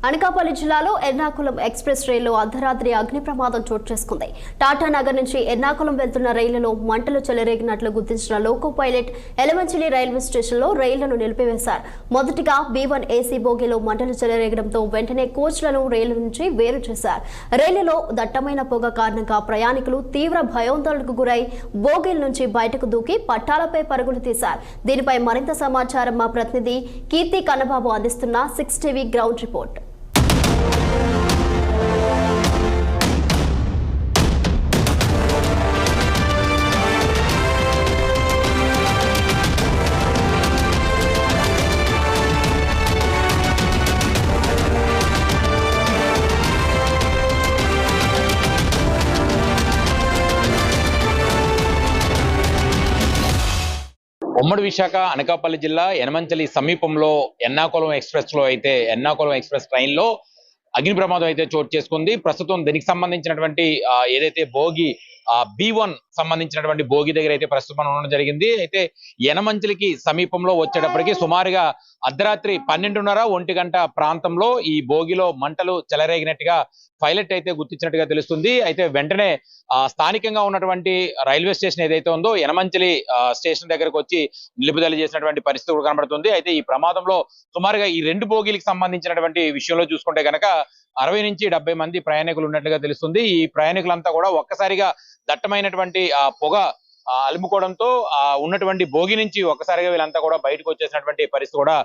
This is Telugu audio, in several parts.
అనకాపల్లి జిల్లాలో ఎర్నాకుళం ఎక్స్ప్రెస్ రైలు అర్ధరాత్రి అగ్ని ప్రమాదం చోటు చేసుకుంది. టాటా నగర్ నుంచి ఎర్నాకుళం వెళ్తున్న రైలులో మంటలు చెలరేగినట్లు గుర్తించిన లోకో పైలట్ ఎలమంచిలి రైల్వే స్టేషన్లో రైళ్లను నిలిపివేశారు. మొదటిగా B1 AC బోగీలో మంటలు చెలరేగడంతో వెంటనే కోచ్లను రైలు నుంచి వేరు చేశారు. రైలులో దట్టమైన పొగ కారణంగా ప్రయాణికులు తీవ్ర భయాందోళనకు గురై బోగీల నుంచి బయటకు దూకి పట్టాలపై పరుగులు తీశారు. దీనిపై మరింత సమాచారం మా ప్రతినిధి కీర్తి కన్నబాబు అందిస్తున్న 6 TV గ్రౌండ్ రిపోర్ట్. ఉమ్మడి విశాఖ అనకాపల్లి జిల్లా యనమంచిలి సమీపంలో ఎర్నాకుళం ఎక్స్ప్రెస్ లో అయితే ఎర్నాకుళం ఎక్స్ప్రెస్ ట్రైన్ లో అగ్ని ప్రమాదం అయితే చోటు చేసుకుంది. ప్రస్తుతం దీనికి సంబంధించినటువంటి ఏదైతే బోగి B1 సంబంధించినటువంటి బోగి దగ్గర అయితే ప్రస్తుతం ఉండడం జరిగింది. అయితే యనమంచిలికి సమీపంలో వచ్చేటప్పటికి సుమారుగా అర్ధరాత్రి 12:30-1 గంట ప్రాంతంలో ఈ బోగిలో మంటలు చెలరేగినట్టుగా పైలట్ అయితే గుర్తించినట్టుగా తెలుస్తుంది. అయితే వెంటనే స్థానికంగా ఉన్నటువంటి రైల్వే స్టేషన్ ఏదైతే ఉందో యనమంచిలి స్టేషన్ దగ్గరకు వచ్చి నిలుపుదల చేసినటువంటి పరిస్థితి కూడా కనబడుతుంది. అయితే ఈ ప్రమాదంలో సుమారుగా ఈ 2 బోగీలకు సంబంధించినటువంటి విషయంలో చూసుకుంటే కనుక 60 నుంచి 70 మంది ప్రయాణికులు ఉన్నట్టుగా తెలుస్తుంది. ఈ ప్రయాణికులంతా కూడా ఒక్కసారిగా దట్టమైనటువంటి పొగ అలుముకోవడంతో ఉన్నటువంటి భోగి నుంచి ఒక్కసారిగా వీళ్ళంతా కూడా బయటకు వచ్చేసినటువంటి పరిస్థితి కూడా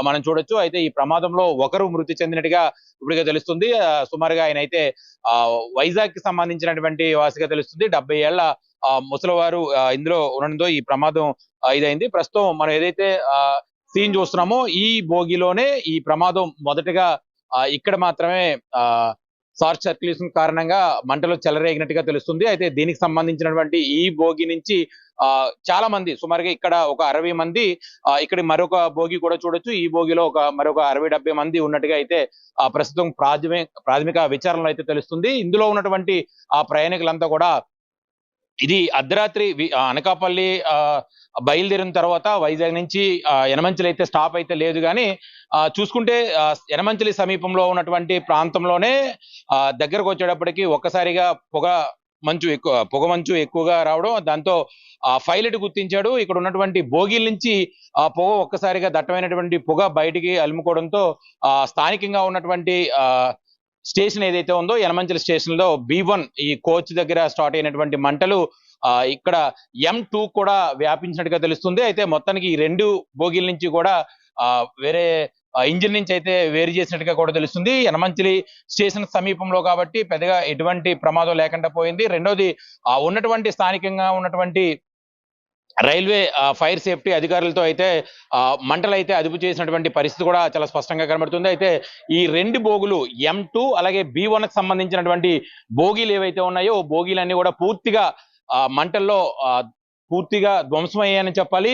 మనం చూడొచ్చు. అయితే ఈ ప్రమాదంలో ఒకరు మృతి చెందినట్టుగా ఇప్పటికే తెలుస్తుంది. సుమారుగా ఆయన అయితే వైజాగ్ కి సంబంధించినటువంటి వాసిగా తెలుస్తుంది. 70 ఏళ్ల ముసలివారు ఇందులో ఉండడంతో ఈ ప్రమాదం ఇదైంది. ప్రస్తుతం మనం ఏదైతే సీన్ చూస్తున్నామో ఈ భోగిలోనే ఈ ప్రమాదం మొదటగా ఇక్కడ మాత్రమే షార్ట్ సర్క్యులేషన్ కారణంగా మంటలు చెలరేగినట్టుగా తెలుస్తుంది. అయితే దీనికి సంబంధించినటువంటి ఈ భోగి నుంచి చాలా మంది సుమారుగా ఇక్కడ ఒక 60 మంది ఇక్కడ మరొక భోగి కూడా చూడొచ్చు. ఈ భోగిలో మరొక 60-70 మంది ఉన్నట్టుగా అయితే ప్రస్తుతం ప్రాథమిక విచారణలో అయితే తెలుస్తుంది. ఇందులో ఉన్నటువంటి ప్రయాణికులంతా కూడా ఇది అర్ధరాత్రి అనకాపల్లి బయలుదేరిన తర్వాత వైజాగ్ నుంచి యనమంచిలి అయితే స్టాప్ అయితే లేదు. కానీ చూసుకుంటే యనమంచిలి సమీపంలో ఉన్నటువంటి ప్రాంతంలోనే దగ్గరకు వచ్చేటప్పటికి ఒక్కసారిగా పొగ మంచు ఎక్కువగా రావడం, దాంతో పైలట్ గుర్తించాడు. ఇక్కడ ఉన్నటువంటి బోగీల నుంచి పొగ ఒక్కసారిగా దట్టమైనటువంటి పొగ బయటికి అలుముకోవడంతో స్థానికంగా ఉన్నటువంటి స్టేషన్ ఏదైతే ఉందో యనమంచిలి స్టేషన్ లో B1 ఈ కోచ్ దగ్గర స్టార్ట్ అయినటువంటి మంటలు ఇక్కడ M2 కూడా వ్యాపించినట్టుగా తెలుస్తుంది. అయితే మొత్తానికి ఈ 2 బోగీల నుంచి కూడా వేరే ఇంజిన్ నుంచి అయితే వేరు చేసినట్టుగా కూడా తెలుస్తుంది. యనమంచిలి స్టేషన్ సమీపంలో కాబట్టి పెద్దగా ఎటువంటి ప్రమాదం లేకుండా పోయింది. రెండోది ఉన్నటువంటి స్థానికంగా ఉన్నటువంటి రైల్వే ఫైర్ సేఫ్టీ అధికారులతో అయితే మంటలు అయితే అదుపు చేసినటువంటి పరిస్థితి కూడా చాలా స్పష్టంగా కనబడుతుంది. అయితే ఈ 2 బోగులు M2 అలాగే B1 కి సంబంధించినటువంటి బోగీలు ఏవైతే ఉన్నాయో బోగీలన్నీ కూడా పూర్తిగా మంటల్లో పూర్తిగా ధ్వంసమయ్యాయని చెప్పాలి.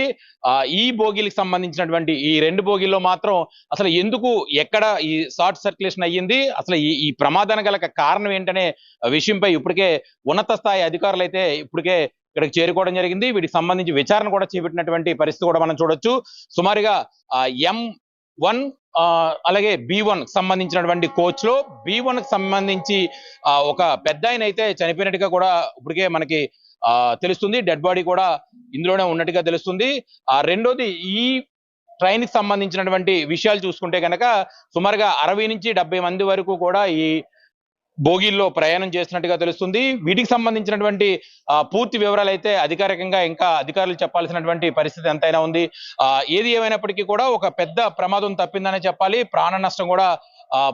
ఈ బోగీలకు సంబంధించినటువంటి ఈ 2 బోగీల్లో మాత్రం అసలు ఎందుకు ఎక్కడ ఈ షార్ట్ సర్క్యులేషన్ అయ్యింది, అసలు ఈ ప్రమాదానికి గల కారణం ఏంటనే విషయంపై ఇప్పటికే ఉన్నత స్థాయి అధికారులు అయితే ఇప్పటికే ఇక్కడికి చేరుకోవడం జరిగింది. వీటికి సంబంధించి విచారణ కూడా చేపట్టినటువంటి పరిస్థితి కూడా మనం చూడొచ్చు. సుమారుగా M1 అలాగే B1 సంబంధించినటువంటి కోచ్ లో B1 కి సంబంధించి ఒక పెద్ద ఆయన అయితే చనిపోయినట్టుగా కూడా ఇప్పటికే మనకి తెలుస్తుంది. డెడ్ బాడీ కూడా ఇందులోనే ఉన్నట్టుగా తెలుస్తుంది. రెండోది ఈ ట్రైన్ కి సంబంధించినటువంటి విషయాలు చూసుకుంటే కనుక సుమారుగా 60 నుంచి 70 మంది వరకు కూడా ఈ బోగీల్లో ప్రయాణం చేస్తున్నట్టుగా తెలుస్తుంది. వీటికి సంబంధించినటువంటి పూర్తి వివరాలు అయితే అధికారికంగా ఇంకా అధికారులు చెప్పాల్సినటువంటి పరిస్థితి ఎంతైనా ఉంది. ఏది ఏమైనప్పటికీ కూడా ఒక పెద్ద ప్రమాదం తప్పిందనే చెప్పాలి. ప్రాణ నష్టం కూడా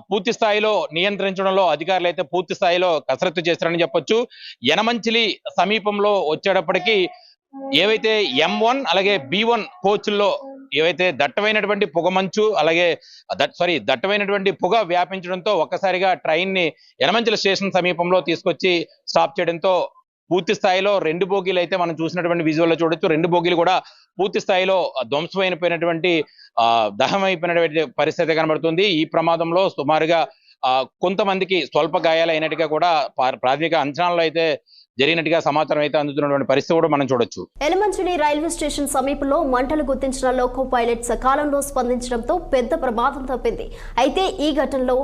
పూర్తి స్థాయిలో నియంత్రించడంలో అధికారులు అయితే పూర్తి స్థాయిలో కసరత్తు చేస్తారని చెప్పొచ్చు. యనమంచిలి సమీపంలో వచ్చేటప్పటికి ఏవైతే M1 అలాగే B1 కోచ్ల్లో ఏవైతే దట్టమైనటువంటి పొగమంచు అలాగే దట్టమైనటువంటి పొగ వ్యాపించడంతో ఒక్కసారిగా ట్రైన్ ని యనమంచిలి స్టేషన్ సమీపంలో తీసుకొచ్చి స్టాప్ చేయడంతో పూర్తి స్థాయిలో 2 బోగీలు అయితే మనం చూసినటువంటి విజువల్ లో చూడొచ్చు. 2 బోగీలు కూడా పూర్తి స్థాయిలో ధ్వంసమైపోయినటువంటి దహమైపోయినటువంటి పరిస్థితి కనబడుతుంది. ఈ ప్రమాదంలో సుమారుగా కొంతమందికి స్వల్ప గాయాలైనట్టుగా కూడా ప్రాథమిక అంచనాల్లో అయితే జరిగినట్టుగా సమాచారం అయితే అందుతున్నటువంటి పరిస్థితి కూడా మనం చూడొచ్చు. ఎలమంచిలి రైల్వే స్టేషన్ సమీపంలో మంటలు గుర్తించిన లోకో పైలట్ సకాలంలో స్పందించడంతో పెద్ద ప్రమాదం తప్పింది. అయితే ఈ ఘటనలో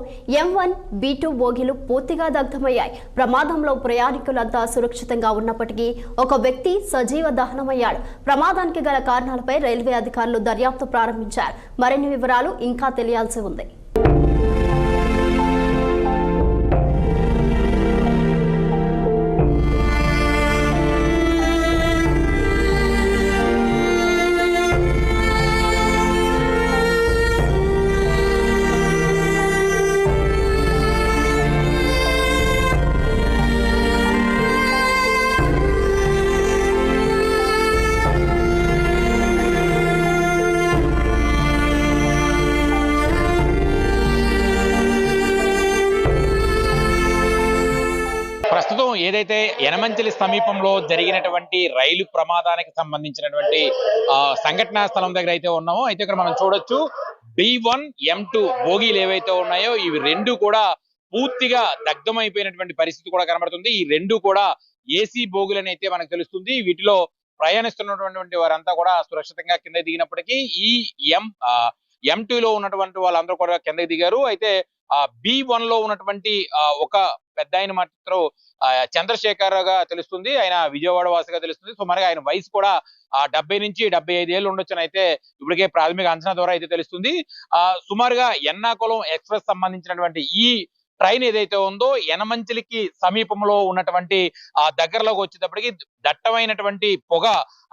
M1, B2 బోగీలు పూర్తిగా దగ్ధమయ్యాయి. ప్రమాదంలో ప్రయాణికులంతా సురక్షితంగా ఉన్నప్పటికీ ఒక వ్యక్తి సజీవ దహనమయ్యాడు. ప్రమాదానికి గల కారణాలపై రైల్వే అధికారులు దర్యాప్తు ప్రారంభించారు. మరిన్ని వివరాలు ఇంకా తెలియాల్సి ఉంది. ప్రస్తుతం ఏదైతే యనమంచిలి సమీపంలో జరిగినటువంటి రైలు ప్రమాదానికి సంబంధించినటువంటి సంఘటనా స్థలం దగ్గర అయితే ఉన్నామో, అయితే ఇక్కడ మనం చూడొచ్చు B1, M2 బోగీలు ఏవైతే ఉన్నాయో ఇవి రెండు కూడా పూర్తిగా దగ్ధమైపోయినటువంటి పరిస్థితి కూడా కనబడుతుంది. ఈ రెండు కూడా ఏసీ బోగులని అయితే మనకు తెలుస్తుంది. వీటిలో ప్రయాణిస్తున్నటువంటి వారంతా కూడా సురక్షితంగా కింద దిగినప్పటికీ ఈ M2 లో ఉన్నటువంటి వాళ్ళందరూ కూడా కిందకి దిగారు. అయితే B1 లో ఉన్నటువంటి ఒక పెద్ద ఆయన మాత్రం చంద్రశేఖర్ గా తెలుస్తుంది. ఆయన విజయవాడ వాసిగా తెలుస్తుంది. సుమారుగా ఆయన వయసు కూడా 70 నుంచి 75 ఏళ్ళు ఉండొచ్చని అయితే ఇప్పటికే ప్రాథమిక అంచనా ద్వారా అయితే తెలుస్తుంది. సుమారుగా ఎర్నాకుళం ఎక్స్ప్రెస్ సంబంధించినటువంటి ఈ ట్రైన్ ఏదైతే ఉందో యనమంచిలికి సమీపంలో ఉన్నటువంటి దగ్గరలోకి వచ్చేటప్పటికి దట్టమైనటువంటి పొగ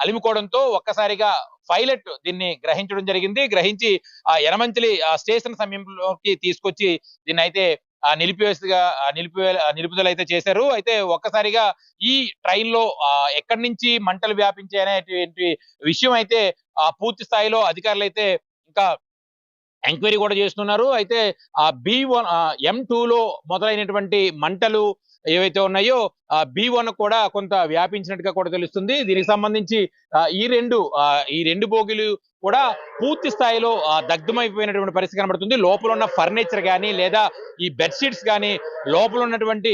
అలిముకోవడంతో ఒక్కసారిగా పైలట్ దీన్ని గ్రహించడం జరిగింది. గ్రహించి యనమంచిలి స్టేషన్ సమీపంలోకి తీసుకొచ్చి దీన్ని అయితే నిలుపుదల అయితే చేశారు. అయితే ఒక్కసారిగా ఈ ట్రైన్ లో ఎక్కడి నుంచి మంటలు వ్యాపించాయనేటువంటి విషయం అయితే పూర్తి స్థాయిలో అధికారులు అయితే ఇంకా ఎంక్వైరీ కూడా చేస్తున్నారు. అయితే B1 M2 లో మొదలైనటువంటి మంటలు ఏవైతే ఉన్నాయో B1 కూడా కొంత వ్యాపించినట్టుగా కూడా తెలుస్తుంది. దీనికి సంబంధించి ఈ రెండు బోగీలు కూడా పూర్తి స్థాయిలో దగ్ధమైపోయినటువంటి పరిస్థితి కనబడుతుంది. లోపల ఉన్న ఫర్నిచర్ కానీ లేదా ఈ బెడ్షీట్స్ కానీ లోపల ఉన్నటువంటి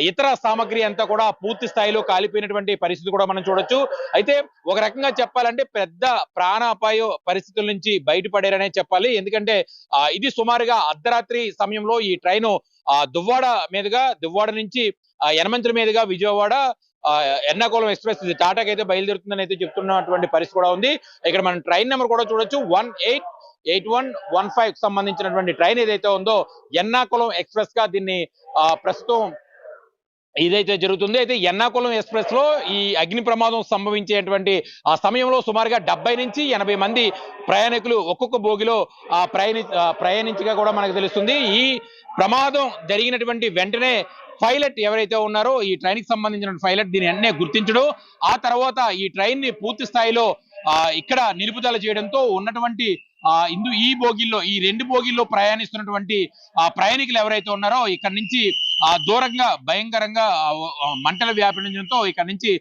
ఇతర సామాగ్రి అంతా కూడా పూర్తి స్థాయిలో కాలిపోయినటువంటి పరిస్థితి కూడా మనం చూడొచ్చు. అయితే ఒక రకంగా చెప్పాలంటే పెద్ద ప్రాణాపాయ పరిస్థితుల నుంచి బయటపడారనే చెప్పాలి. ఎందుకంటే ఇది సుమారుగా అర్ధరాత్రి సమయంలో ఈ ట్రైన్ దువ్వాడ నుంచి యనమంచిలి మీదుగా విజయవాడ ఎర్నాకుళం ఎక్స్ప్రెస్ ఇది టాటాకి అయితే బయలుదేరుతుందని అయితే చెప్తున్నటువంటి పరిస్థితి కూడా ఉంది. ఇక్కడ మనం ట్రైన్ నెంబర్ కూడా చూడొచ్చు 188115 సంబంధించినటువంటి ట్రైన్ ఏదైతే ఉందో ఎర్నాకుళం ఎక్స్ప్రెస్ గా దీన్ని ప్రస్తుతం ఇదైతే జరుగుతుంది. అయితే ఎర్నాకుళం ఎక్స్ప్రెస్ లో ఈ అగ్ని ప్రమాదం సంభవించేటువంటి ఆ సమయంలో సుమారుగా 70 నుంచి 80 మంది ప్రయాణికులు ఒక్కొక్క బోగిలో ప్రయాణించగా కూడా మనకు తెలుస్తుంది. ఈ ప్రమాదం జరిగినటువంటి వెంటనే పైలట్ ఎవరైతే ఉన్నారో ఈ ట్రైన్ కి సంబంధించిన పైలట్ దీన్ని వెంటనే గుర్తించడం, ఆ తర్వాత ఈ ట్రైన్ ని పూర్తి స్థాయిలో ఇక్కడ నిలుపుదల చేయడంతో ఉన్నటువంటి ఈ రెండు బోగిల్లో ప్రయాణిస్తున్నటువంటి ప్రయాణికులు ఎవరైతే ఉన్నారో ఇక్కడ నుంచి దూరంగా భయంకరంగా మంటలు వ్యాపించడంతో ఇక్కడ నుంచి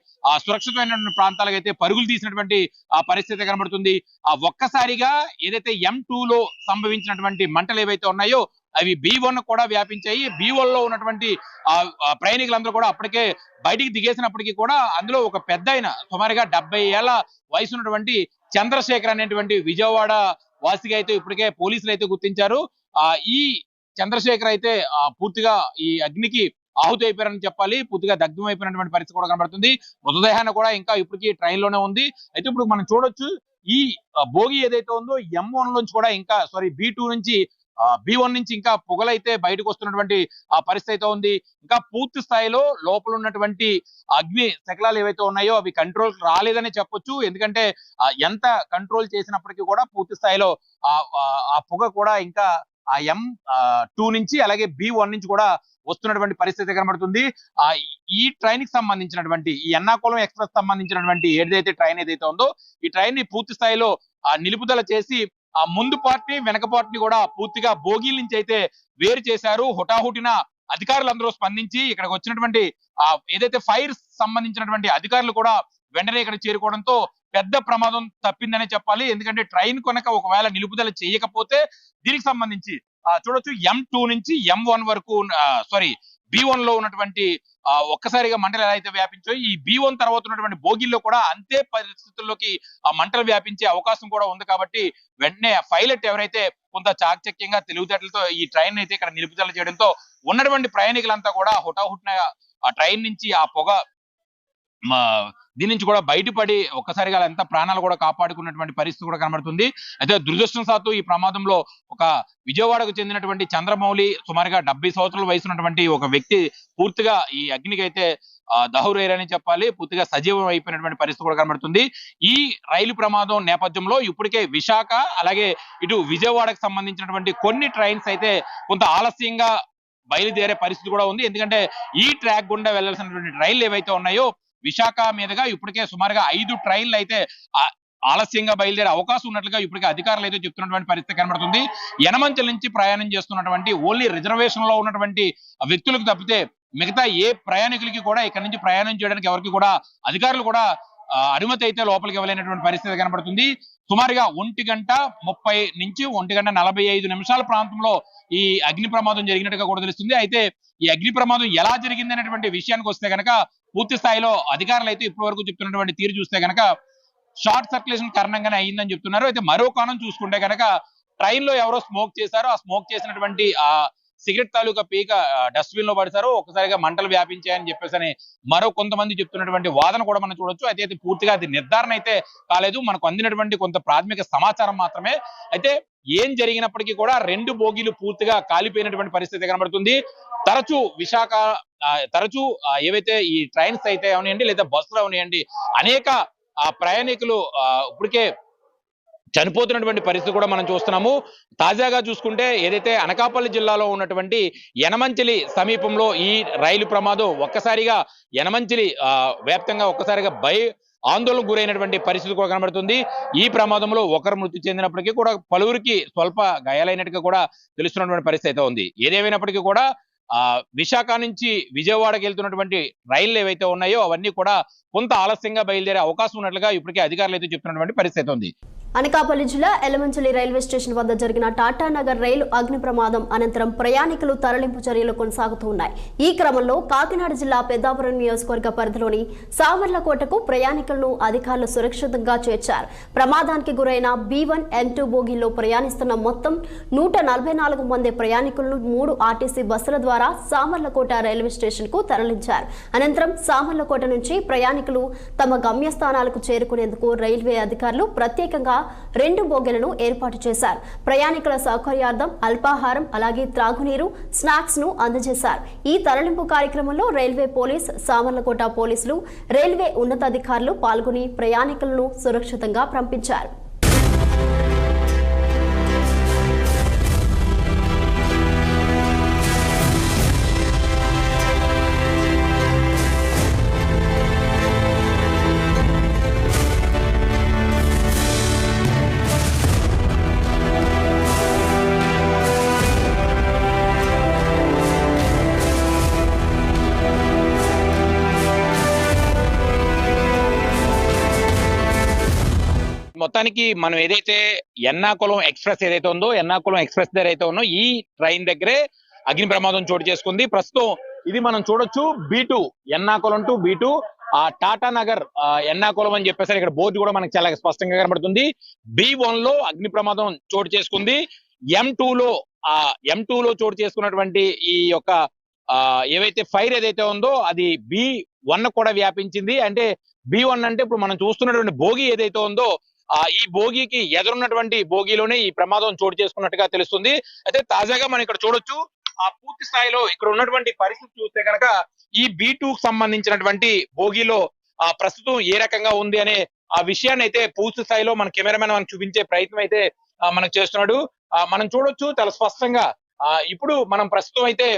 సురక్షితమైన ప్రాంతాలకు అయితే పరుగులు తీసినటువంటి పరిస్థితి కనబడుతుంది. ఒక్కసారిగా ఏదైతే M2 లో సంభవించినటువంటి మంటలు ఏవైతే ఉన్నాయో అవి B1 కూడా వ్యాపించాయి. B1 లో ఉన్నటువంటి ప్రయాణికులందరూ కూడా అప్పటికే బయటికి దిగేసినప్పటికీ కూడా అందులో ఒక పెద్ద ఆయన సుమారుగా 70 ఏళ్ల వయసు ఉన్నటువంటి చంద్రశేఖర్ అనేటువంటి విజయవాడ వాసిగా అయితే ఇప్పటికే పోలీసులు అయితే గుర్తించారు. ఈ చంద్రశేఖర్ అయితే పూర్తిగా ఈ అగ్నికి ఆహుతి అయిపోయారని చెప్పాలి. పూర్తిగా దగ్ధం అయిపోయినటువంటి పరిస్థితి కూడా కనబడుతుంది. మృతదేహాన్ని కూడా ఇంకా ఇప్పటికీ ట్రైన్ లోనే ఉంది. అయితే ఇప్పుడు మనం చూడొచ్చు ఈ బోగి ఏదైతే ఉందో M1 నుంచి కూడా ఇంకా B2 నుంచి B1 నుంచి ఇంకా పొగలైతే బయటకు వస్తున్నటువంటి పరిస్థితి అయితే ఉంది. ఇంకా పూర్తి స్థాయిలో లోపల ఉన్నటువంటి అగ్ని శకలాలు ఏవైతే ఉన్నాయో అవి కంట్రోల్ రాలేదని చెప్పొచ్చు. ఎందుకంటే ఎంత కంట్రోల్ చేసినప్పటికీ కూడా పూర్తి స్థాయిలో ఆ పొగ కూడా ఇంకా M2 నుంచి అలాగే B1 నుంచి కూడా వస్తున్నటువంటి పరిస్థితి కనబడుతుంది. ఈ ట్రైన్ కి సంబంధించినటువంటి ఈ ఎర్నాకుళం ఎక్స్ప్రెస్ సంబంధించినటువంటి ఏదైతే ట్రైన్ ఏదైతే ఉందో ఈ ట్రైన్ ని పూర్తి స్థాయిలో నిలుపుదల చేసి ముందు పార్టీ వెనక పార్టీ కూడా పూర్తిగా బోగీల నుంచి అయితే వేరు చేశారు. హుటాహుటిన అధికారులందరూ స్పందించి ఇక్కడికి వచ్చినటువంటి ఏదైతే ఫైర్ సంబంధించినటువంటి అధికారులు కూడా వెంటనే ఇక్కడ చేరుకోవడంతో పెద్ద ప్రమాదం తప్పిందనే చెప్పాలి. ఎందుకంటే ట్రైన్ కనుక ఒకవేళ నిలుపుదల చేయకపోతే దీనికి సంబంధించి చూడొచ్చు M2 నుంచి M1 వరకు సారీ B1 లో ఉన్నటువంటి ఒక్కసారిగా మంటలు ఎలా అయితే వ్యాపించాయో ఈ B1 తర్వాత ఉన్నటువంటి బోగిల్లో కూడా అంతే పరిస్థితుల్లోకి ఆ మంటలు వ్యాపించే అవకాశం కూడా ఉంది. కాబట్టి వెంటనే పైలట్ ఎవరైతే కొంత చాకచక్యంగా తెలివితేటలతో ఈ ట్రైన్ అయితే ఇక్కడ నిలుపుదల చేయడంతో ఉన్నటువంటి ప్రయాణికులంతా కూడా హుటాహుటిన ఆ ట్రైన్ నుంచి ఆ పొగ దీని నుంచి కూడా బయటపడి ఒక్కసారిగా ఎంత ప్రాణాలు కూడా కాపాడుకున్నటువంటి పరిస్థితి కూడా కనబడుతుంది. అయితే దురదృష్టవశాత్తు ఈ ప్రమాదంలో ఒక విజయవాడకు చెందినటువంటి చంద్రమౌళి సుమారుగా 70 సంవత్సరాల వయసు ఉన్నటువంటి ఒక వ్యక్తి పూర్తిగా ఈ అగ్నికి అయితే దహురేరని చెప్పాలి, పూర్తిగా సజీవం అయిపోయినటువంటి పరిస్థితి కూడా కనబడుతుంది. ఈ రైలు ప్రమాదం నేపథ్యంలో ఇప్పటికే విశాఖ అలాగే ఇటు విజయవాడకు సంబంధించినటువంటి కొన్ని ట్రైన్స్ అయితే కొంత ఆలస్యంగా బయలుదేరే పరిస్థితి కూడా ఉంది. ఎందుకంటే ఈ ట్రాక్ గుండా వెళ్లాల్సినటువంటి రైళ్లు ఏవైతే ఉన్నాయో విశాఖ మీదుగా ఇప్పటికే సుమారుగా 5 ట్రైన్లు అయితే ఆలస్యంగా బయలుదేరే అవకాశం ఉన్నట్లుగా ఇప్పటికే అధికారులు అయితే చెప్తున్నటువంటి పరిస్థితి కనబడుతుంది. యనమంచల్ నుంచి ప్రయాణం చేస్తున్నటువంటి ఓన్లీ రిజర్వేషన్ లో ఉన్నటువంటి వ్యక్తులకు తప్పితే మిగతా ఏ ప్రయాణికులకి కూడా ఇక్కడ నుంచి ప్రయాణం చేయడానికి ఎవరికి కూడా అధికారులు కూడా అనుమతి అయితే లోపలికి ఇవ్వలేనటువంటి పరిస్థితి కనబడుతుంది. సుమారుగా 1:30 నుంచి 1:45 ప్రాంతంలో ఈ అగ్ని ప్రమాదం జరిగినట్టుగా కూడా తెలుస్తుంది. అయితే ఈ అగ్ని ప్రమాదం ఎలా జరిగింది అనేటువంటి విషయానికి వస్తే గనక పూర్తి స్థాయిలో అధికారులు అయితే ఇప్పటి వరకు చెప్తున్నటువంటి తీరు చూస్తే గనక షార్ట్ సర్క్యులేషన్ కారణంగానే అయ్యిందని చెప్తున్నారు. అయితే మరో కోణం చూసుకుంటే గనక ట్రైన్ లో ఎవరో స్మోక్ చేశారో ఆ స్మోక్ చేసినటువంటి ఆ సిగరెట్ తాలూకా పీక డస్ట్బిన్ లో పడతారు, ఒక్కసారిగా మంటలు వ్యాపించాయని చెప్పేసి మరో కొంతమంది చెప్తున్నటువంటి వాదన కూడా మనం చూడొచ్చు. అయితే పూర్తిగా అది నిర్ధారణ అయితే కాలేదు, మనకు అందినటువంటి కొంత ప్రాథమిక సమాచారం మాత్రమే. అయితే ఏం జరిగినప్పటికీ కూడా 2 బోగీలు పూర్తిగా కాలిపోయినటువంటి పరిస్థితి కనబడుతుంది. తరచూ ఏవైతే ఈ ట్రైన్స్ అయితే అవనియండి లేదా బస్సులు అవనియండి అనేక ప్రయాణికులు ఇప్పటికే చనిపోతున్నటువంటి పరిస్థితి కూడా మనం చూస్తున్నాము. తాజాగా చూసుకుంటే ఏదైతే అనకాపల్లి జిల్లాలో ఉన్నటువంటి యనమంచిలి సమీపంలో ఈ రైలు ప్రమాదం ఒక్కసారిగా యనమంచిలి వ్యాప్తంగా ఒక్కసారిగా ఆందోళనకు గురైనటువంటి పరిస్థితి కూడా కనబడుతుంది. ఈ ప్రమాదంలో ఒకరు మృతి చెందినప్పటికీ కూడా పలువురికి స్వల్ప గాయాలైనట్టుగా కూడా తెలుస్తున్నటువంటి పరిస్థితి అయితే ఉంది. ఏదేమైనప్పటికీ కూడా విశాఖ నుంచి విజయవాడకి వెళ్తున్నటువంటి రైళ్లు ఏవైతే ఉన్నాయో అవన్నీ కూడా కొంత ఆలస్యంగా బయలుదేరే అవకాశం ఉన్నట్లుగా ఇప్పటికే అధికారులు అయితే చెప్తున్నటువంటి పరిస్థితి ఉంది. అనకాపల్లి జిల్లా ఎలమంచిలి రైల్వే స్టేషన్ వద్ద జరిగిన టాటా నగర్ రైలు అగ్ని ప్రమాదం అనంతరం ప్రయాణికులు తరలింపు చర్యలు కొనసాగుతూ ఉన్నాయి. ఈ క్రమంలో కాకినాడ జిల్లా పెద్దాపురం నియోజకవర్గ పరిధిలోని సామర్లకోటకు ప్రయాణికులను అధికారులు సురక్షితంగా చేర్చారు. ప్రమాదానికి గురైన B1, M2 బోగిల్లో ప్రయాణిస్తున్న మొత్తం 144 మంది ప్రయాణికులను 3 ఆర్టీసీ బస్సుల ద్వారా సామర్లకోట రైల్వే స్టేషన్ కు తరలించారు. అనంతరం సామర్లకోట నుంచి ప్రయాణికులు తమ గమ్యస్థానాలకు చేరుకునేందుకు రైల్వే అధికారులు ప్రత్యేకంగా 2 బోగీలను ఏర్పాటు చేశారు. ప్రయాణికుల సౌకర్యార్థం అల్పాహారం అలాగే త్రాగునీరు, స్నాక్స్ ను అందజేశారు. ఈ తరలింపు కార్యక్రమంలో రైల్వే పోలీస్, సామర్లకోట పోలీసులు, రైల్వే ఉన్నతాధికారులు పాల్గొని ప్రయాణికులను సురక్షితంగా పంపించారు. మొత్తానికి మనం ఏదైతే ఎర్నాకుళం ఎక్స్ప్రెస్ ఏదైతే ఉందో ఎర్నాకుళం ఎక్స్ప్రెస్ దగ్గర అయితే ఉందో ఈ ట్రైన్ దగ్గరే అగ్ని ప్రమాదం చోటు చేసుకుంది. ప్రస్తుతం ఇది మనం చూడొచ్చు B2 Ernakulam to B2 Tata Nagar Ernakulam అని చెప్పేసి ఇక్కడ బోర్డు కూడా మనకి చాలా స్పష్టంగా కనబడుతుంది. B1 లో అగ్ని ప్రమాదం చోటు చేసుకుంది. M2 లో చోటు చేసుకున్నటువంటి ఈ యొక్క ఏవైతే ఫైర్ ఏదైతే ఉందో అది B1 కూడా వ్యాపించింది. అంటే B1 అంటే ఇప్పుడు మనం చూస్తున్నటువంటి బోగి ఏదైతే ఉందో ఈ బోగికి ఎదురున్నటువంటి బోగిలోనే ఈ ప్రమాదం చోటు చేసుకున్నట్టుగా తెలుస్తుంది. అయితే తాజాగా మనం ఇక్కడ చూడొచ్చు పూర్తి స్థాయిలో ఇక్కడ ఉన్నటువంటి పరిస్థితి చూస్తే కనుక ఈ B2 కు సంబంధించినటువంటి బోగిలో ప్రస్తుతం ఏ రకంగా ఉంది అనే ఆ విషయాన్ని అయితే పూర్తి స్థాయిలో మన కెమెరామెన్ మనకు చూపించే ప్రయత్నం అయితే మనకు చేస్తున్నాడు. మనం చూడొచ్చు చాలా స్పష్టంగా. ఇప్పుడు మనం ప్రస్తుతం అయితే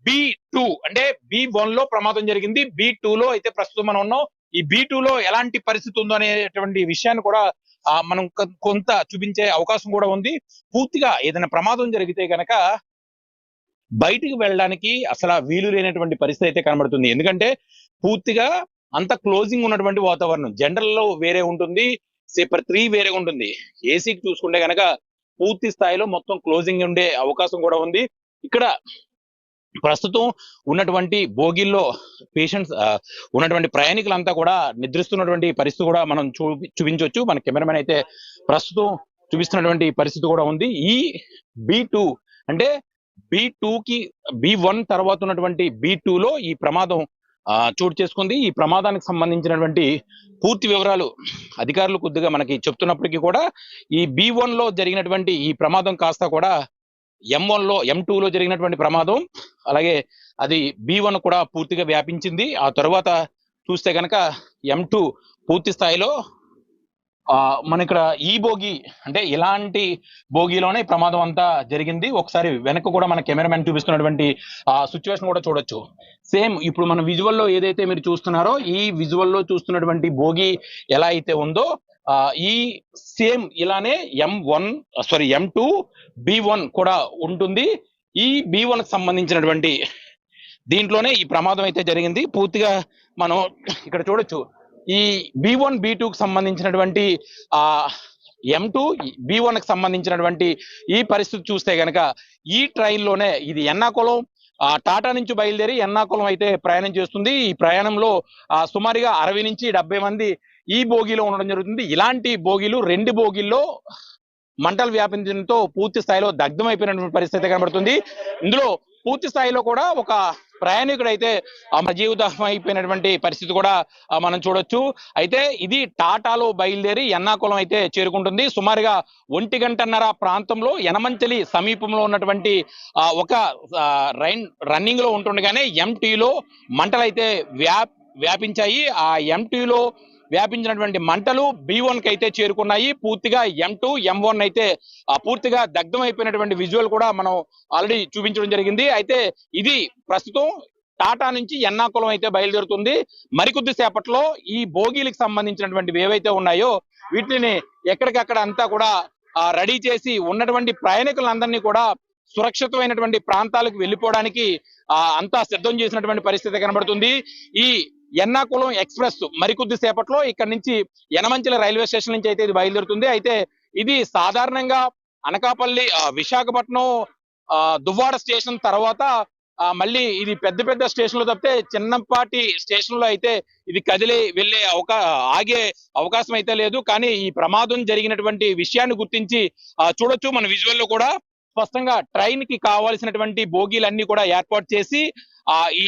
B2 అంటే B1 లో ప్రమాదం జరిగింది, B2 లో అయితే ప్రస్తుతం మనం ఉన్నాం. ఈ B2 లో ఎలాంటి పరిస్థితి ఉందో అనేటువంటి విషయాన్ని కూడా మనం కొంత చూపించే అవకాశం కూడా ఉంది. పూర్తిగా ఏదైనా ప్రమాదం జరిగితే కనుక బయటికి వెళ్ళడానికి అసలు వీలు లేనటువంటి పరిస్థితి అయితే కనబడుతుంది. ఎందుకంటే పూర్తిగా అంత క్లోజింగ్ ఉన్నటువంటి వాతావరణం. జనరల్ లో వేరే ఉంటుంది, Sleeper 3 వేరే ఉంటుంది. ఏసీకి చూసుకుంటే కనుక పూర్తి స్థాయిలో మొత్తం క్లోజింగ్ ఉండే అవకాశం కూడా ఉంది. ఇక్కడ ప్రస్తుతం ఉన్నటువంటి బోగిల్లో పేషెంట్స్ ఉన్నటువంటి ప్రయాణికులంతా కూడా నిద్రిస్తున్నటువంటి పరిస్థితి కూడా మనం చూపించవచ్చు. మన కెమెరామెన్ అయితే ప్రస్తుతం చూపిస్తున్నటువంటి పరిస్థితి కూడా ఉంది. ఈ B2 అంటే B2కి B1 తర్వాత ఉన్నటువంటి B2లో ఈ ప్రమాదం చోటు చేసుకుంది. ఈ ప్రమాదానికి సంబంధించినటువంటి పూర్తి వివరాలు అధికారులు కొద్దిగా మనకి చెప్తున్నప్పటికీ కూడా ఈ B1 లో జరిగినటువంటి ఈ ప్రమాదం కాస్త కూడా M2లో జరిగినటువంటి ప్రమాదం, అలాగే అది B1 కూడా పూర్తిగా వ్యాపించింది. ఆ తర్వాత చూస్తే కనుక M2 పూర్తి స్థాయిలో మన ఇక్కడ ఈ బోగి అంటే ఇలాంటి బోగిలోనే ప్రమాదం అంతా జరిగింది. ఒకసారి వెనక్కి కూడా మన కెమెరామెన్ చూపిస్తున్నటువంటి సిచ్యువేషన్ కూడా చూడొచ్చు. సేమ్ ఇప్పుడు మన విజువల్లో ఏదైతే మీరు చూస్తున్నారో ఈ విజువల్లో చూస్తున్నటువంటి బోగి ఎలా అయితే ఉందో ఈ సేమ్ ఇలానే M2 B1 కూడా ఉంటుంది. ఈ B1 కి సంబంధించినటువంటి దీంట్లోనే ఈ ప్రమాదం అయితే జరిగింది. పూర్తిగా మనం ఇక్కడ చూడొచ్చు. ఈ B1 B2కి సంబంధించినటువంటి M2 B1 కి సంబంధించినటువంటి ఈ పరిస్థితి చూస్తే గనక ఈ ట్రైన్ లోనే ఇది ఎర్నాకుళం టాటా నుంచి బయలుదేరి ఎర్నాకుళం అయితే ప్రయాణం చేస్తుంది. ఈ ప్రయాణంలో సుమారుగా 60 నుంచి 70 మంది ఈ బోగిలో ఉండడం జరుగుతుంది. ఇలాంటి బోగిలు 2 బోగిల్లో మంటలు వ్యాపించడంతో పూర్తి స్థాయిలో దగ్ధం అయిపోయినటువంటి పరిస్థితి కనబడుతుంది. ఇందులో పూర్తి స్థాయిలో కూడా ఒక ప్రయాణికుడు అయితే జీవితం అయిపోయినటువంటి పరిస్థితి కూడా మనం చూడొచ్చు. అయితే ఇది టాటాలో బయలుదేరి ఎర్నాకుళం అయితే చేరుకుంటుంది. సుమారుగా 1 గంటన్నర ప్రాంతంలో యనమంచిలి సమీపంలో ఉన్నటువంటి ఒక రన్నింగ్ లో ఉంటుండగానే M2లో మంటలు అయితే వ్యాపించాయి. ఆ M2లో వ్యాపించినటువంటి మంటలు B1 కి అయితే చేరుకున్నాయి. పూర్తిగా M2 M1 అయితే పూర్తిగా దగ్ధం అయిపోయినటువంటి విజువల్ కూడా మనం ఆల్రెడీ చూపించడం జరిగింది. అయితే ఇది ప్రస్తుతం టాటా నుంచి ఎర్నాకుళం అయితే బయలుదేరుతుంది. మరికొద్ది సేపట్లో ఈ బోగీలకు సంబంధించినటువంటి ఏవైతే ఉన్నాయో వీటిని ఎక్కడికక్కడ అంతా కూడా రెడీ చేసి ఉన్నటువంటి ప్రయాణికులందరినీ కూడా సురక్షితమైనటువంటి ప్రాంతాలకు వెళ్ళిపోవడానికి అంతా సిద్ధం చేసినటువంటి పరిస్థితి కనబడుతుంది. ఈ ఎర్నాకుళం ఎక్స్ప్రెస్ మరికొద్ది సేపట్లో ఇక్కడ నుంచి యనమంచిలి రైల్వే స్టేషన్ నుంచి అయితే ఇది బయలుదేరుతుంది. అయితే ఇది సాధారణంగా అనకాపల్లి విశాఖపట్నం దువ్వాడ స్టేషన్ తర్వాత మళ్ళీ ఇది పెద్ద పెద్ద స్టేషన్లు తప్పితే చిన్నపాటి స్టేషన్లో అయితే ఇది కదిలి వెళ్ళే ఆగే అవకాశం అయితే లేదు. కానీ ఈ ప్రమాదం జరిగినటువంటి విషయాన్ని గుర్తించి చూడొచ్చు. మన విజువల్లో కూడా స్పష్టంగా ట్రైన్ కి కావాల్సినటువంటి బోగీలన్నీ కూడా ఏర్పాటు చేసి ఈ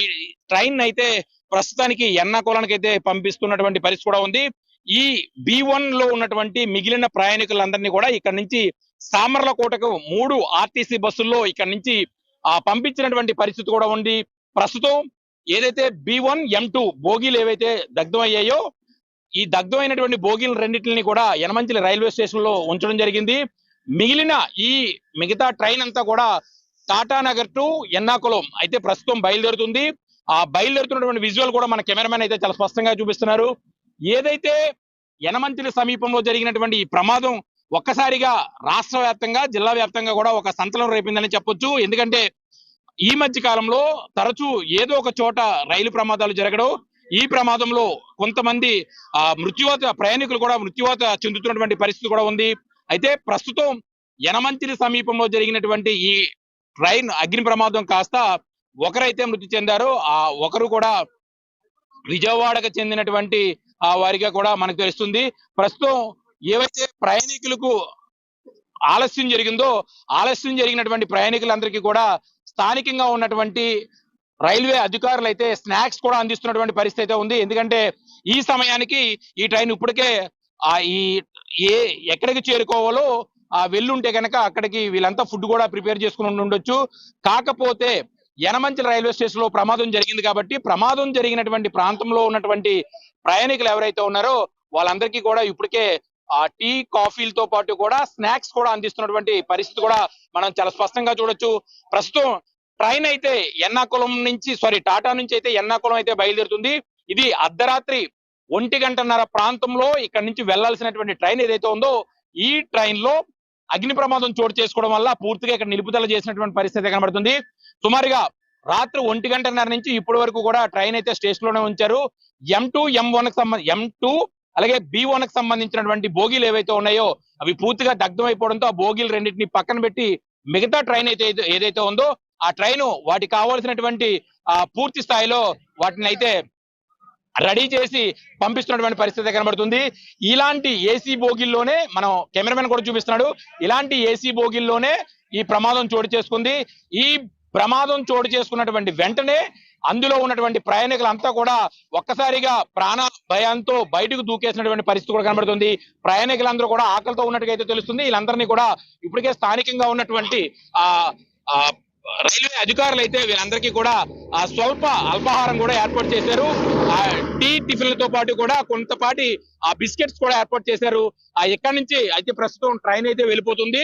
ట్రైన్ అయితే ప్రస్తుతానికి ఎర్నాకుళానికి అయితే పంపిస్తున్నటువంటి పరిస్థితి కూడా ఉంది. ఈ B1 లో ఉన్నటువంటి మిగిలిన ప్రయాణికులందరినీ కూడా ఇక్కడ నుంచి సామర్లకోటకు 3 RTC బస్సుల్లో ఇక్కడ నుంచి పంపించినటువంటి పరిస్థితి కూడా ఉంది. ప్రస్తుతం ఏదైతే B1 M2 బోగీలు ఏవైతే దగ్ధం అయ్యాయో ఈ దగ్ధం అయినటువంటి బోగీలు రెండింటిని కూడా యనమంచిలి రైల్వే స్టేషన్ లో ఉంచడం జరిగింది. మిగతా ట్రైన్ అంతా కూడా టాటా నగర్ టు ఎర్నాకుళం అయితే ప్రస్తుతం బయలుదేరుతుంది. బయలుదేరుతున్నటువంటి విజువల్ కూడా మన కెమెరామెన్ అయితే చాలా స్పష్టంగా చూపిస్తున్నారు. ఏదైతే యనమంచిలి సమీపంలో జరిగినటువంటి ఈ ప్రమాదం ఒక్కసారిగా రాష్ట్ర వ్యాప్తంగా జిల్లా వ్యాప్తంగా కూడా ఒక సంచలనం రేపిందని చెప్పొచ్చు. ఎందుకంటే ఈ మధ్య కాలంలో తరచూ ఏదో ఒక చోట రైలు ప్రమాదాలు జరగడం, ఈ ప్రమాదంలో కొంతమంది ప్రయాణికులు కూడా మృత్యువాత చెందుతున్నటువంటి పరిస్థితి కూడా ఉంది. అయితే ప్రస్తుతం యనమంచిలి సమీపంలో జరిగినటువంటి ఈ ట్రైన్ అగ్ని ప్రమాదం కాస్త ఒకరైతే మృతి చెందారు. ఒకరు కూడా విజయవాడకు చెందినటువంటి వారిగా కూడా మనకు తెలుస్తుంది. ప్రస్తుతం ఏవైతే ప్రయాణికులకు ఆలస్యం జరిగినటువంటి ప్రయాణికులందరికీ కూడా స్థానికంగా ఉన్నటువంటి రైల్వే అధికారులు అయితే స్నాక్స్ కూడా అందిస్తున్నటువంటి పరిస్థితి అయితే ఉంది. ఎందుకంటే ఈ సమయానికి ఈ ట్రైన్ ఇప్పటికే ఎక్కడికి చేరుకోవాలో వెళ్ళుంటే కనుక అక్కడికి వీళ్ళంతా ఫుడ్ కూడా ప్రిపేర్ చేసుకుని ఉండొచ్చు. కాకపోతే యనమంచిలి రైల్వే స్టేషన్ లో ప్రమాదం జరిగింది కాబట్టి ప్రమాదం జరిగినటువంటి ప్రాంతంలో ఉన్నటువంటి ప్రయాణికులు ఎవరైతే ఉన్నారో వాళ్ళందరికీ కూడా ఇప్పటికే టీ కాఫీలతో పాటు కూడా స్నాక్స్ కూడా అందిస్తున్నటువంటి పరిస్థితి కూడా మనం చాలా స్పష్టంగా చూడొచ్చు. ప్రస్తుతం ట్రైన్ అయితే టాటా నుంచి అయితే ఎర్నాకుళం అయితే బయలుదేరుతుంది. ఇది అర్ధరాత్రి 1 గంటన్నర ప్రాంతంలో ఇక్కడ నుంచి వెళ్లాల్సినటువంటి ట్రైన్ ఏదైతే ఉందో ఈ ట్రైన్ లో అగ్ని ప్రమాదం చోటు చేసుకోవడం వల్ల పూర్తిగా ఇక్కడ నిలుపుదల చేసినటువంటి పరిస్థితి కనబడుతుంది. సుమారుగా రాత్రి 1 గంటన్నర నుంచి ఇప్పటి వరకు కూడా ట్రైన్ అయితే స్టేషన్ లోనే ఉంచారు. M2 M1 కి M2 అలాగే B1 కి సంబంధించినటువంటి బోగీలు ఏవైతే ఉన్నాయో అవి పూర్తిగా దగ్ధం అయిపోవడంతో ఆ బోగీలు రెండింటిని పక్కన పెట్టి మిగతా ట్రైన్ అయితే ఏదైతే ఉందో ఆ ట్రైన్ వాటికి కావాల్సినటువంటి పూర్తి స్థాయిలో వాటిని అయితే రెడీ చేసి పంపిస్తున్నటువంటి పరిస్థితి కనబడుతుంది. ఇలాంటి ఏసీ బోగిల్లోనే మనం కెమెరామెన్ కూడా చూపిస్తున్నాడు, ఇలాంటి ఏసీ బోగిల్లోనే ఈ ప్రమాదం చోటు చేసుకుంది. ఈ ప్రమాదం చోటు చేసుకున్నటువంటి వెంటనే అందులో ఉన్నటువంటి ప్రయాణికులంతా కూడా ఒక్కసారిగా ప్రాణ భయంతో బయటకు దూకేసినటువంటి పరిస్థితి కూడా కనబడుతుంది. ప్రయాణికులందరూ కూడా ఆకలితో ఉన్నట్టుగా అయితే తెలుస్తుంది. వీళ్ళందరినీ కూడా ఇప్పటికే స్థానికంగా ఉన్నటువంటి రైల్వే అధికారులు అయితే వీళ్ళందరికీ కూడా స్వల్ప అల్పాహారం కూడా ఏర్పాటు చేశారు. టీ టిఫిన్లతో పాటు కూడా కొంతపాటి బిస్కెట్స్ కూడా ఏర్పాటు చేశారు. ఎక్కడి నుంచి అయితే ప్రస్తుతం ట్రైన్ అయితే వెళ్ళిపోతుంది.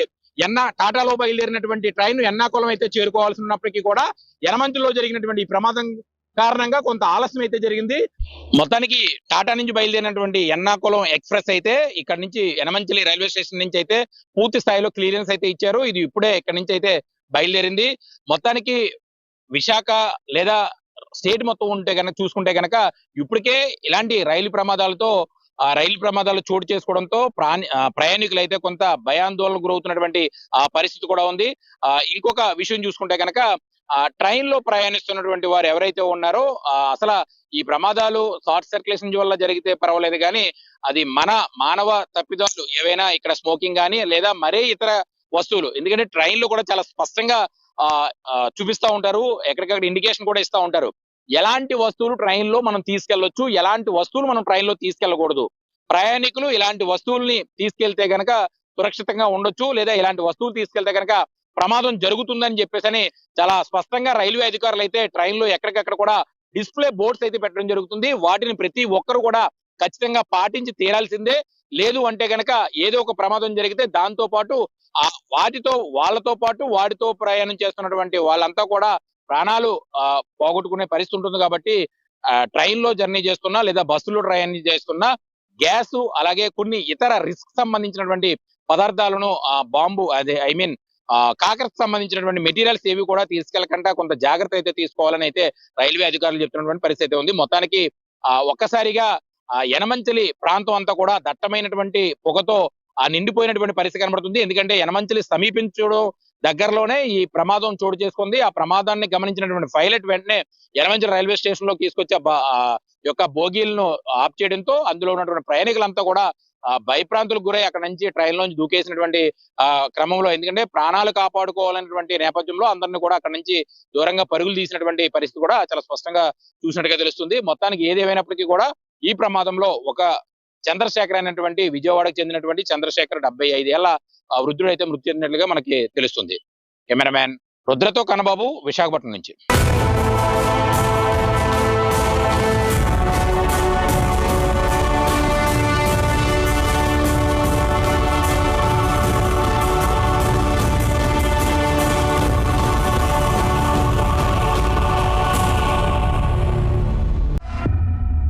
టాటాలో బయలుదేరినటువంటి ట్రైన్ ఎర్నాకుళం అయితే చేరుకోవాల్సి ఉన్నప్పటికీ కూడా యనమంచిలో జరిగినటువంటి ఈ ప్రమాదం కారణంగా కొంత ఆలస్యం అయితే జరిగింది. మొత్తానికి టాటా నుంచి బయలుదేరినటువంటి ఎర్నాకుళం ఎక్స్ప్రెస్ అయితే ఇక్కడ నుంచి యనమంచిలి రైల్వే స్టేషన్ నుంచి అయితే పూర్తి స్థాయిలో క్లియరెన్స్ అయితే ఇచ్చారు. ఇది ఇప్పుడే ఇక్కడ నుంచి అయితే బయలుదేరింది. మొత్తానికి విశాఖ లేదా స్టేట్ మొత్తం ఉంటే కనుక చూసుకుంటే కనుక ఇప్పటికే ఇలాంటి రైలు ప్రమాదాలు చోటు చేసుకోవడంతో ప్రయాణికులు అయితే కొంత భయాందోళనకు గురవుతున్నటువంటి పరిస్థితి కూడా ఉంది. ఇంకొక విషయం చూసుకుంటే కనుక ట్రైన్ లో ప్రయాణిస్తున్నటువంటి వారు ఎవరైతే ఉన్నారో అసలు ఈ ప్రమాదాలు షార్ట్ సర్క్యులేషన్ వల్ల జరిగితే పర్వాలేదు, కానీ అది మానవ తప్పిదాలు ఏవైనా ఇక్కడ స్మోకింగ్ కానీ లేదా మరే ఇతర వస్తువులు, ఎందుకంటే ట్రైన్ లో కూడా చాలా స్పష్టంగా చూపిస్తా ఉంటారు, ఎక్కడికక్కడ ఇండికేషన్ కూడా ఇస్తా ఉంటారు. ఎలాంటి వస్తువులు ట్రైన్ లో మనం తీసుకెళ్లొచ్చు, ఎలాంటి వస్తువులు మనం ట్రైన్ లో తీసుకెళ్లకూడదు. ప్రయాణికులు ఇలాంటి వస్తువుల్ని తీసుకెళ్తే గనక సురక్షితంగా ఉండొచ్చు, లేదా ఇలాంటి వస్తువులు తీసుకెళ్తే గనక ప్రమాదం జరుగుతుందని చెప్పేసి చాలా స్పష్టంగా రైల్వే అధికారులు అయితే ట్రైన్ లో ఎక్కడికక్కడ కూడా డిస్ప్లే బోర్డ్స్ అయితే పెట్టడం జరుగుతుంది. వాటిని ప్రతి ఒక్కరు కూడా ఖచ్చితంగా పాటించి తీరాల్సిందే. లేదు అంటే గనక ఏదో ఒక ప్రమాదం జరిగితే దాంతో పాటు వాళ్ళతో పాటు వాటితో ప్రయాణం చేస్తున్నటువంటి వాళ్ళంతా కూడా ప్రాణాలు పోగొట్టుకునే పరిస్థితి ఉంటుంది. కాబట్టి ట్రైన్ లో జర్నీ చేస్తున్నా లేదా బస్సులో జర్నీ చేస్తున్నా గ్యాస్ అలాగే కొన్ని ఇతర రిస్క్ సంబంధించినటువంటి పదార్థాలను బాంబు కాకరకు సంబంధించినటువంటి మెటీరియల్స్ ఏవి కూడా తీసుకెళ్లకుండా కొంత జాగ్రత్త అయితే తీసుకోవాలని అయితే రైల్వే అధికారులు చెప్తున్నటువంటి పరిస్థితి ఉంది. మొత్తానికి ఒక్కసారిగా యనమంచిలి ప్రాంతం అంతా కూడా దట్టమైనటువంటి పొగతో నిండిపోయినటువంటి పరిస్థితి కనబడుతుంది. ఎందుకంటే యనమంచిలి సమీపించడం దగ్గరలోనే ఈ ప్రమాదం చోటు చేసుకుంది. ఆ ప్రమాదాన్ని గమనించినటువంటి పైలట్ వెంటనే యనమంచిలి రైల్వే స్టేషన్ లో తీసుకొచ్చి యొక్క బోగీలను ఆఫ్ చేయడంతో అందులో ఉన్నటువంటి ప్రయాణికులంతా కూడా భయప్రాంతులకు గురై అక్కడ నుంచి ట్రైన్ లోంచి దూకేసినటువంటి క్రమంలో, ఎందుకంటే ప్రాణాలు కాపాడుకోవాలనేటువంటి నేపథ్యంలో అందరినీ కూడా అక్కడ నుంచి దూరంగా పరుగులు తీసినటువంటి పరిస్థితి కూడా చాలా స్పష్టంగా చూసినట్టుగా తెలుస్తుంది. మొత్తానికి ఏదేమైనప్పటికీ కూడా ఈ ప్రమాదంలో ఒక చంద్రశేఖర్ అనేటువంటి విజయవాడకు చెందినటువంటి చంద్రశేఖర్ 75 ఏళ్ల వృద్ధుడు అయితే మృతి చెందినట్లుగా మనకి తెలుస్తుంది. కెమెరామ్యాన్ రుద్రతో కన్నబాబు, విశాఖపట్నం నుంచి.